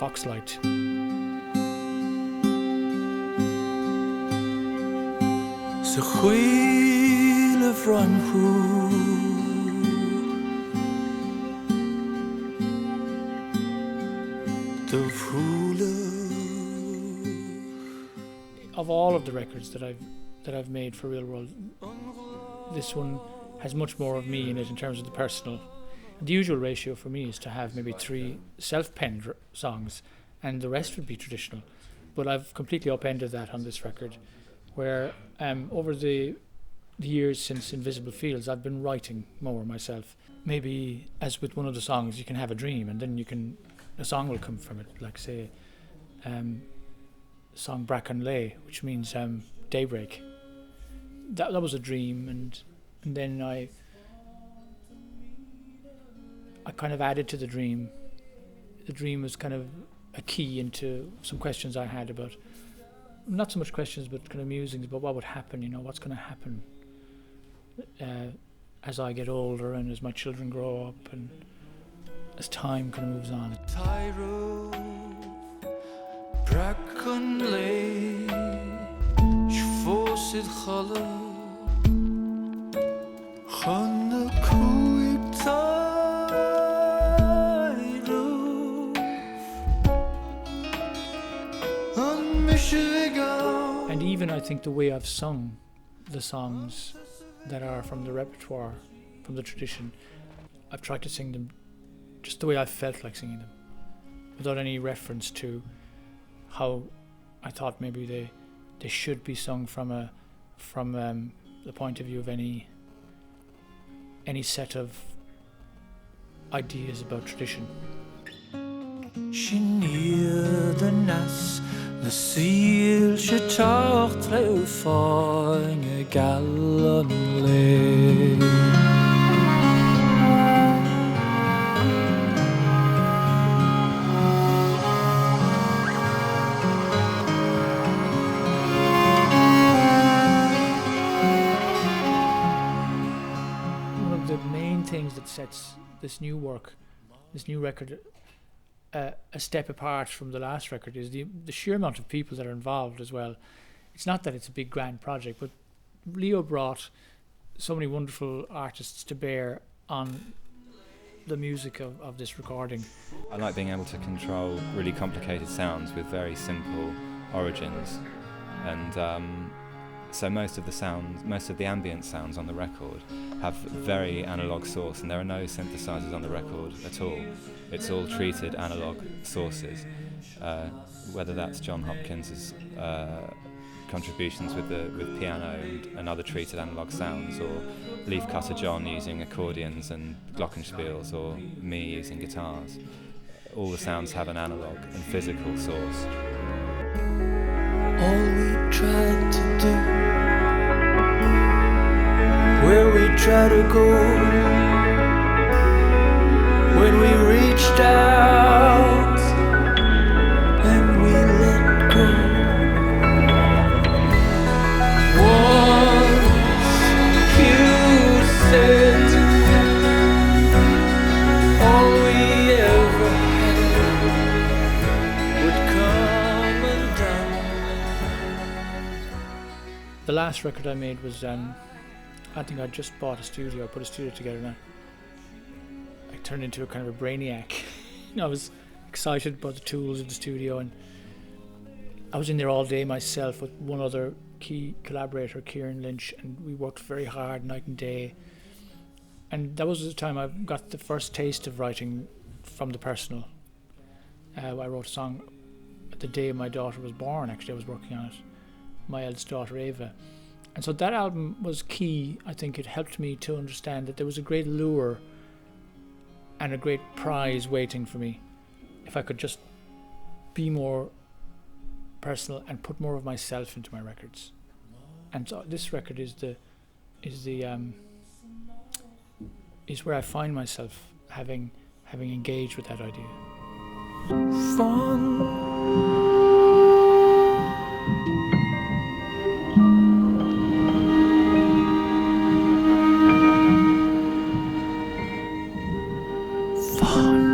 Foxlight. Sa chwile franchú de vhúle. Of all of the records that I've made for Real World, this one has much more of me in it in terms of the personal. The usual ratio for me is to have maybe 3 self-penned songs and the rest would be traditional. But I've completely upended that on this record, where over the years since Invisible Fields, I've been writing more myself. Maybe, as with one of the songs, you can have a dream and then a song will come from it, like say song Bracken Lay, which means daybreak. That was a dream, and then I kind of added to the dream. The dream was kind of a key into some questions I had about, not so much questions, but kind of musings about what would happen, what's going to happen as I get older and as my children grow up and as time kind of moves on. Bracken lay, shfosid chala, chana kuig tairuf, an mishiga. And even I think the way I've sung the songs that are from the repertoire, from the tradition, I've tried to sing them just the way I felt like singing them, without any reference to how I thought maybe they should be sung from the point of view of any set of ideas about tradition. Sinear the nas, na seal she tocht leu fáing a gallan lay. Things that sets this new record a step apart from the last record is the sheer amount of people that are involved as well. It's not that it's a big grand project, but Leo brought so many wonderful artists to bear on the music of this recording. I like being able to control really complicated sounds with very simple origins, and so most of the ambient sounds on the record have very analog source, and there are no synthesizers on the record at all. It's all treated analog sources, whether that's John Hopkins's contributions with piano and other treated analog sounds, or Leafcutter John using accordions and glockenspiels, or me using guitars. All the sounds have an analog and physical source. All we tried to do, where we try to go, when we reached out and we let go, once you said all we ever had would come undone. The last record I made was I think I just bought a studio. I put a studio together and I turned into a kind of a brainiac. I was excited about the tools of the studio, and I was in there all day myself with one other key collaborator, Kieran Lynch, and we worked very hard night and day. And that was the time I got the first taste of writing from the personal. I wrote a song the day my daughter was born. Actually, I was working on it, my eldest daughter Ava. And so that album was key. I think it helped me to understand that there was a great lure and a great prize waiting for me if I could just be more personal and put more of myself into my records. And so this record is where I find myself having engaged with that idea. Fun. Fun.